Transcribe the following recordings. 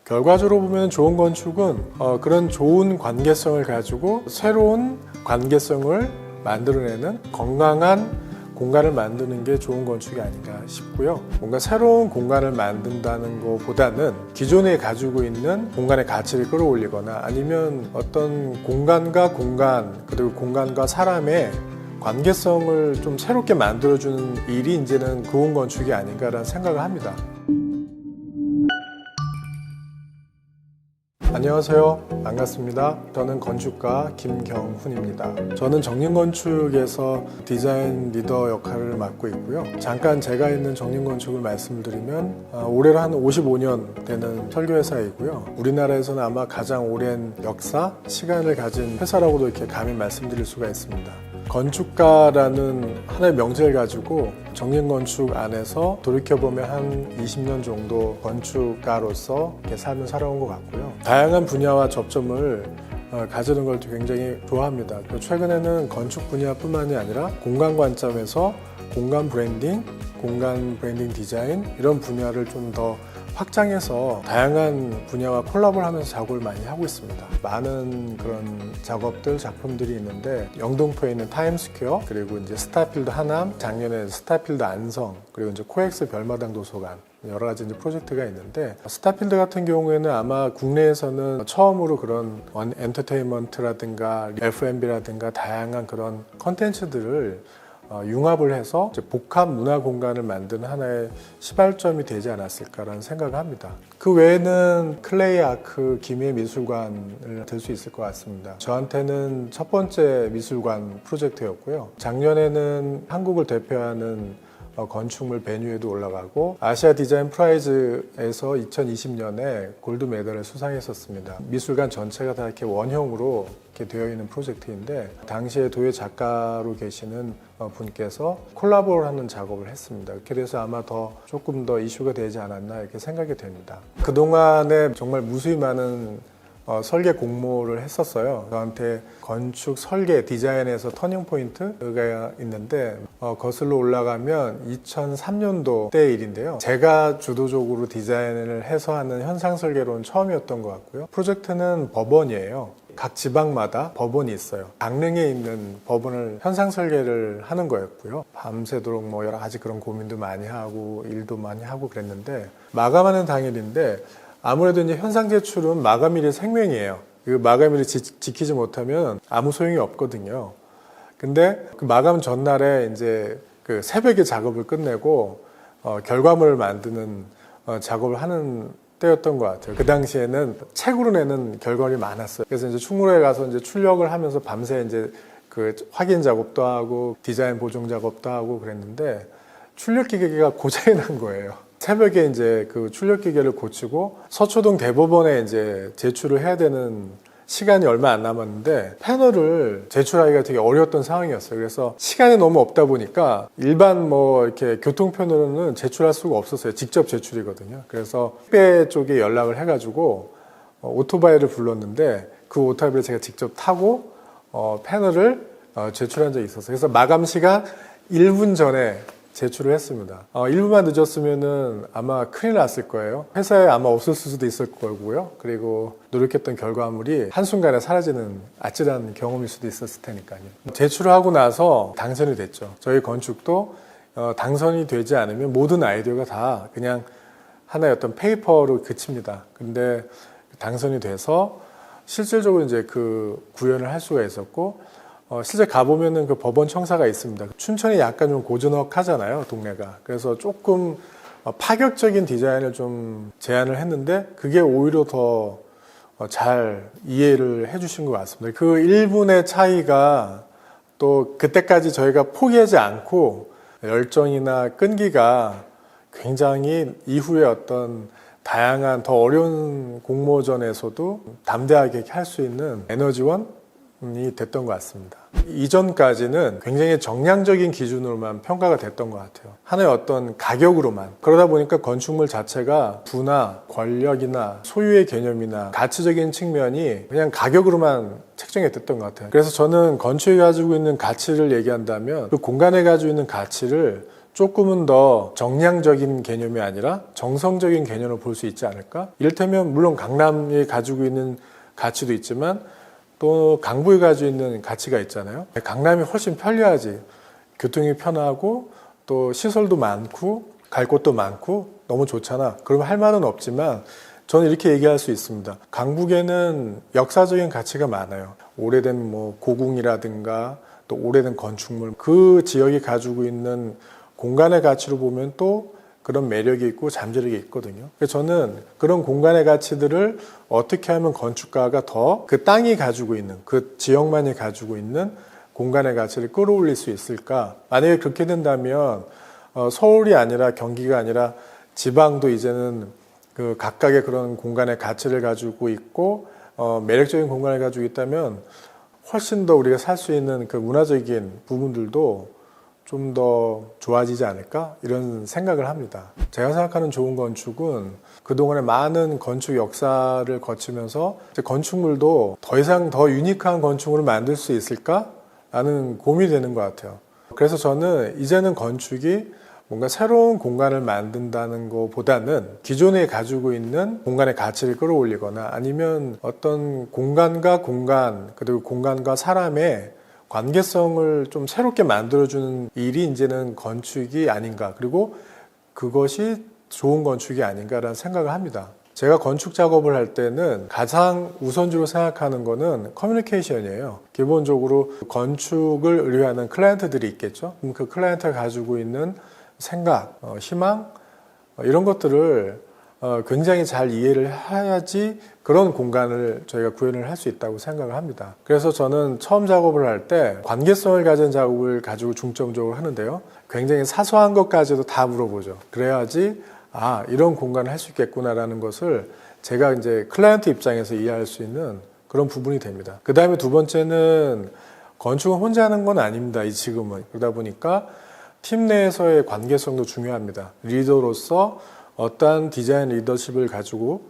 결과적으로 보면 좋은 건축은 그런 좋은 관계성을 가지고 새로운 관계성을 만들어내는 건강한 공간을 만드는 게 좋은 건축이 아닌가 싶고요. 뭔가 새로운 공간을 만든다는 것보다는 기존에 가지고 있는 공간의 가치를 끌어올리거나 아니면 어떤 공간과 공간 그리고 공간과 사람의 관계성을 좀 새롭게 만들어주는 일이 이제는 좋은 건축이 아닌가라는 생각을 합니다. 안녕하세요. 반갑습니다. 저는 건축가 김경훈입니다. 저는 정림건축에서 디자인 리더 역할을 맡고 있고요. 잠깐 제가 있는 정림건축을 말씀드리면 올해로 한 55년 되는 설계회사이고요. 우리나라에서는 아마 가장 오랜 역사, 시간을 가진 회사라고도 이렇게 감히 말씀드릴 수가 있습니다. 건축가라는 하나의 명제를 가지고 정림건축 안에서 돌이켜보면 한 20년 정도 건축가로서 이렇게 삶을 살아온 것 같고요. 다양한 분야와 접점을 가지는 걸 굉장히 좋아합니다. 최근에는 건축 분야뿐만이 아니라 공간 관점에서 공간 브랜딩 디자인 이런 분야를 좀 더 확장해서 다양한 분야와 콜라보를 하면서 작업을 많이 하고 있습니다. 많은 그런 작업들, 작품들이 있는데 영등포에 있는 타임스퀘어, 그리고 이제 스타필드 하남, 작년에 스타필드 안성, 그리고 이제 코엑스 별마당 도서관 여러 가지 이제 프로젝트가 있는데 스타필드 같은 경우에는 아마 국내에서는 처음으로 그런 엔터테인먼트라든가 F&B라든가 다양한 그런 컨텐츠들을 융합을 해서 복합 문화 공간을 만드는 하나의 시발점이 되지 않았을까라는 생각을 합니다. 그 외에는 클레이 아크 기미의 미술관을 들 수 있을 것 같습니다. 저한테는 첫 번째 미술관 프로젝트였고요. 작년에는 한국을 대표하는 건축물 베뉴에도 올라가고 아시아 디자인 프라이즈에서 2020년에 골드 메달을 수상했었습니다. 미술관 전체가 다 이렇게 원형으로 이렇게 되어 있는 프로젝트인데 당시에 도예 작가로 계시는 분께서 콜라보를 하는 작업을 했습니다. 그래서 아마 조금 더 이슈가 되지 않았나 이렇게 생각이 됩니다. 그동안에 정말 무수히 많은 설계 공모를 했었어요. 저한테 건축 설계 디자인에서 터닝 포인트가 있는데 거슬러 올라가면 2003년도 때 일인데요. 제가 주도적으로 디자인을 해서 하는 현상 설계로는 처음이었던 것 같고요. 프로젝트는 법원이에요. 각 지방마다 법원이 있어요. 강릉에 있는 법원을 현상 설계를 하는 거였고요. 밤새도록 뭐 여러 가지 그런 고민도 많이 하고 일도 많이 하고 그랬는데 마감하는 당일인데 아무래도 이제 현상 제출은 마감일이 생명이에요. 그 마감일을 지키지 못하면 아무 소용이 없거든요. 근데 그 마감 전날에 이제 그 새벽에 작업을 끝내고 결과물을 만드는 작업을 하는 때였던 것 같아요. 그 당시에는 책으로 내는 결과물이 많았어요. 그래서 이제 충무로에 가서 이제 출력을 하면서 밤새 이제 그 확인 작업도 하고 디자인 보정 작업도 하고 그랬는데 출력 기계가 고장이 난 거예요. 새벽에 이제 그 출력 기계를 고치고 서초동 대법원에 이제 제출을 해야 되는 시간이 얼마 안 남았는데 패널을 제출하기가 되게 어려웠던 상황이었어요. 그래서 시간이 너무 없다 보니까 일반 이렇게 교통편으로는 제출할 수가 없었어요. 직접 제출이거든요. 그래서 택배 쪽에 연락을 해가지고 오토바이를 불렀는데 그 오토바이를 제가 직접 타고 패널을 제출한 적이 있었어요. 그래서 마감 시간 1분 전에 제출을 했습니다. 1분만 늦었으면은 아마 큰일 났을 거예요. 회사에 아마 없었을 수도 있을 거고요. 그리고 노력했던 결과물이 한순간에 사라지는 아찔한 경험일 수도 있었을 테니까요. 제출을 하고 나서 당선이 됐죠. 저희 건축도 당선이 되지 않으면 모든 아이디어가 다 그냥 하나의 어떤 페이퍼로 그칩니다. 근데 당선이 돼서 실질적으로 이제 그 구현을 할 수가 있었고 실제 가보면은 그 법원 청사가 있습니다. 춘천이 약간 좀 고즈넉하잖아요, 동네가. 그래서 조금 파격적인 디자인을 좀 제안을 했는데 그게 오히려 더 잘 이해를 해주신 것 같습니다. 그 1분의 차이가 또 그때까지 저희가 포기하지 않고 열정이나 끈기가 굉장히 이후에 어떤 다양한 더 어려운 공모전에서도 담대하게 할 수 있는 에너지원이 됐던 것 같습니다. 이전까지는 굉장히 정량적인 기준으로만 평가가 됐던 것 같아요. 하나의 어떤 가격으로만. 그러다 보니까 건축물 자체가 부나 권력이나 소유의 개념이나 가치적인 측면이 그냥 가격으로만 책정이 됐던 것 같아요. 그래서 저는 건축이 가지고 있는 가치를 얘기한다면 그 공간에 가지고 있는 가치를 조금은 더 정량적인 개념이 아니라 정성적인 개념을 볼 수 있지 않을까? 이를테면 물론 강남이 가지고 있는 가치도 있지만 또 강북이 가지고 있는 가치가 있잖아요. 강남이 훨씬 편리하지. 교통이 편하고 또 시설도 많고 갈 곳도 많고 너무 좋잖아. 그러면 할 말은 없지만 저는 이렇게 얘기할 수 있습니다. 강북에는 역사적인 가치가 많아요. 오래된 뭐 고궁이라든가 또 오래된 건축물, 그 지역이 가지고 있는 공간의 가치로 보면 또 그런 매력이 있고 잠재력이 있거든요. 그래서 저는 그런 공간의 가치들을 어떻게 하면 건축가가 더 그 땅이 가지고 있는, 그 지역만이 가지고 있는 공간의 가치를 끌어올릴 수 있을까? 만약에 그렇게 된다면 서울이 아니라 경기가 아니라 지방도 이제는 그 각각의 그런 공간의 가치를 가지고 있고 매력적인 공간을 가지고 있다면 훨씬 더 우리가 살 수 있는 그 문화적인 부분들도 좀 더 좋아지지 않을까? 이런 생각을 합니다. 제가 생각하는 좋은 건축은 그동안의 많은 건축 역사를 거치면서 건축물도 더 이상 더 유니크한 건축물을 만들 수 있을까? 라는 고민이 되는 것 같아요. 그래서 저는 이제는 건축이 뭔가 새로운 공간을 만든다는 것보다는 기존에 가지고 있는 공간의 가치를 끌어올리거나 아니면 어떤 공간과 공간, 그리고 공간과 사람의 관계성을 좀 새롭게 만들어주는 일이 이제는 건축이 아닌가. 그리고 그것이 좋은 건축이 아닌가라는 생각을 합니다. 제가 건축 작업을 할 때는 가장 우선적으로 생각하는 거는 커뮤니케이션이에요. 기본적으로 건축을 의뢰하는 클라이언트들이 있겠죠. 그럼 그 클라이언트가 가지고 있는 생각, 희망 이런 것들을 굉장히 잘 이해를 해야지 그런 공간을 저희가 구현을 할 수 있다고 생각을 합니다. 그래서 저는 처음 작업을 할 때 관계성을 가진 작업을 가지고 중점적으로 하는데요. 굉장히 사소한 것까지도 다 물어보죠. 그래야지 이런 공간을 할 수 있겠구나라는 것을 제가 이제 클라이언트 입장에서 이해할 수 있는 그런 부분이 됩니다. 그 다음에 두 번째는 건축은 혼자 하는 건 아닙니다. 지금은. 그러다 보니까 팀 내에서의 관계성도 중요합니다. 리더로서 어떠한 디자인 리더십을 가지고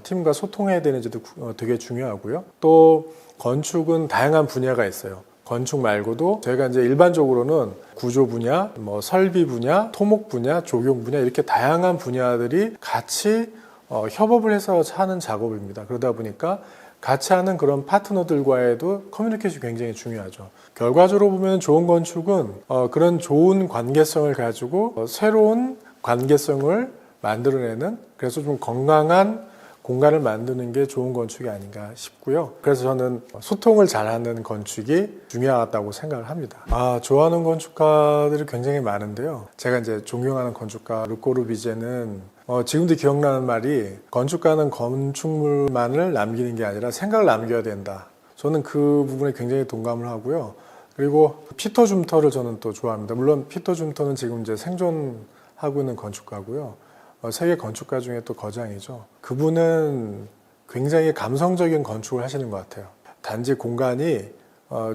팀과 소통해야 되는지도 되게 중요하고요. 또 건축은 다양한 분야가 있어요. 건축 말고도 저희가 이제 일반적으로는 구조 분야, 뭐 설비 분야, 토목 분야, 조경 분야 이렇게 다양한 분야들이 같이 협업을 해서 하는 작업입니다. 그러다 보니까 같이 하는 그런 파트너들과의도 커뮤니케이션이 굉장히 중요하죠. 결과적으로 보면 좋은 건축은 그런 좋은 관계성을 가지고 새로운 관계성을 만들어내는, 그래서 좀 건강한 공간을 만드는 게 좋은 건축이 아닌가 싶고요. 그래서 저는 소통을 잘하는 건축이 중요하다고 생각을 합니다. 좋아하는 건축가들이 굉장히 많은데요. 제가 이제 존경하는 건축가 르꼬르비제는 지금도 기억나는 말이 건축가는 건축물만을 남기는 게 아니라 생각을 남겨야 된다. 저는 그 부분에 굉장히 동감을 하고요. 그리고 피터 줌터를 저는 또 좋아합니다. 물론 피터 줌터는 지금 이제 생존하고 있는 건축가고요. 세계 건축가 중에 또 거장이죠. 그분은 굉장히 감성적인 건축을 하시는 것 같아요. 단지 공간이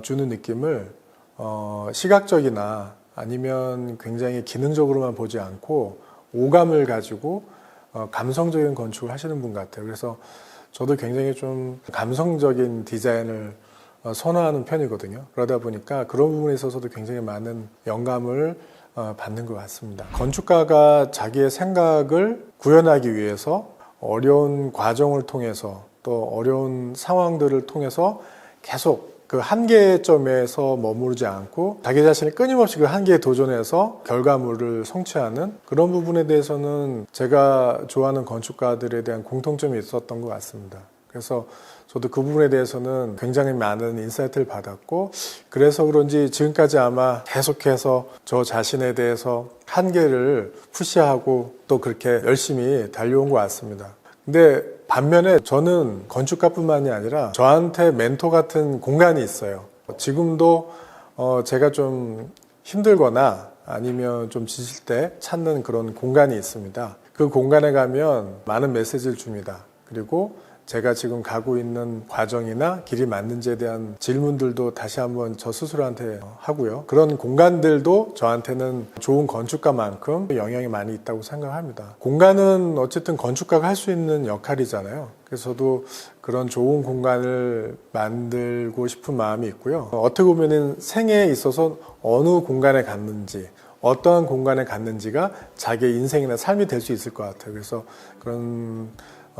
주는 느낌을 시각적이나 아니면 굉장히 기능적으로만 보지 않고 오감을 가지고 감성적인 건축을 하시는 분 같아요. 그래서 저도 굉장히 좀 감성적인 디자인을 선호하는 편이거든요. 그러다 보니까 그런 부분에 있어서도 굉장히 많은 영감을 받는 것 같습니다. 건축가가 자기의 생각을 구현하기 위해서 어려운 과정을 통해서 또 어려운 상황들을 통해서 계속 그 한계점에서 머무르지 않고 자기 자신이 끊임없이 그 한계에 도전해서 결과물을 성취하는 그런 부분에 대해서는 제가 좋아하는 건축가들에 대한 공통점이 있었던 것 같습니다. 그래서 저도 그 부분에 대해서는 굉장히 많은 인사이트를 받았고, 그래서 그런지 지금까지 아마 계속해서 저 자신에 대해서 한계를 푸시하고 또 그렇게 열심히 달려온 것 같습니다. 근데 반면에 저는 건축가뿐만이 아니라 저한테 멘토 같은 공간이 있어요. 지금도 제가 좀 힘들거나 아니면 좀 지칠 때 찾는 그런 공간이 있습니다. 그 공간에 가면 많은 메시지를 줍니다. 그리고 제가 지금 가고 있는 과정이나 길이 맞는지에 대한 질문들도 다시 한번 저 스스로한테 하고요. 그런 공간들도 저한테는 좋은 건축가만큼 영향이 많이 있다고 생각합니다. 공간은 어쨌든 건축가가 할 수 있는 역할이잖아요. 그래서 저도 그런 좋은 공간을 만들고 싶은 마음이 있고요. 어떻게 보면 생애에 있어서 어느 공간에 갔는지, 어떠한 공간에 갔는지가 자기의 인생이나 삶이 될 수 있을 것 같아요. 그래서 그런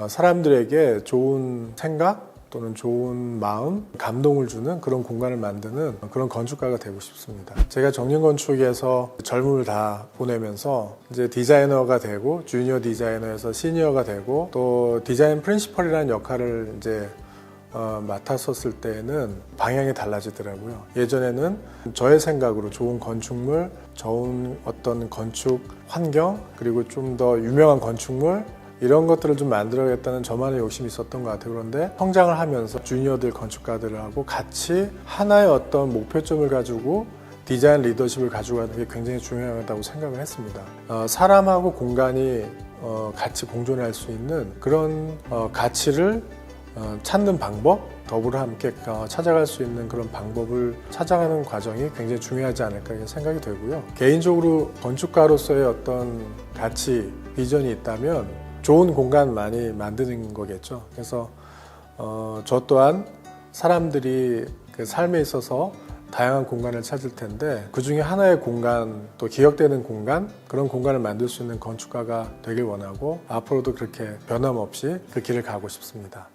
사람들에게 좋은 생각 또는 좋은 마음, 감동을 주는 그런 공간을 만드는 그런 건축가가 되고 싶습니다. 제가 정lin건축에서 젊음을 다 보내면서 이제 디자이너가 되고 주니어 디자이너에서 시니어가 되고 또 디자인 프린시펄이라는 역할을 이제 맡았었을 때에는 방향이 달라지더라고요. 예전에는 저의 생각으로 좋은 건축물, 좋은 어떤 건축 환경, 그리고 좀 더 유명한 건축물 이런 것들을 좀 만들어야겠다는 저만의 욕심이 있었던 것 같아요. 그런데 성장을 하면서 주니어들 건축가들하고 같이 하나의 어떤 목표점을 가지고 디자인 리더십을 가져가는 게 굉장히 중요하다고 생각을 했습니다. 사람하고 공간이 같이 공존할 수 있는 그런 가치를 찾는 방법, 더불어 함께 찾아갈 수 있는 그런 방법을 찾아가는 과정이 굉장히 중요하지 않을까 생각이 되고요. 개인적으로 건축가로서의 어떤 가치, 비전이 있다면 좋은 공간 많이 만드는 거겠죠. 그래서 저 또한 사람들이 그 삶에 있어서 다양한 공간을 찾을 텐데 그 중에 하나의 공간, 또 기억되는 공간, 그런 공간을 만들 수 있는 건축가가 되길 원하고 앞으로도 그렇게 변함없이 그 길을 가고 싶습니다.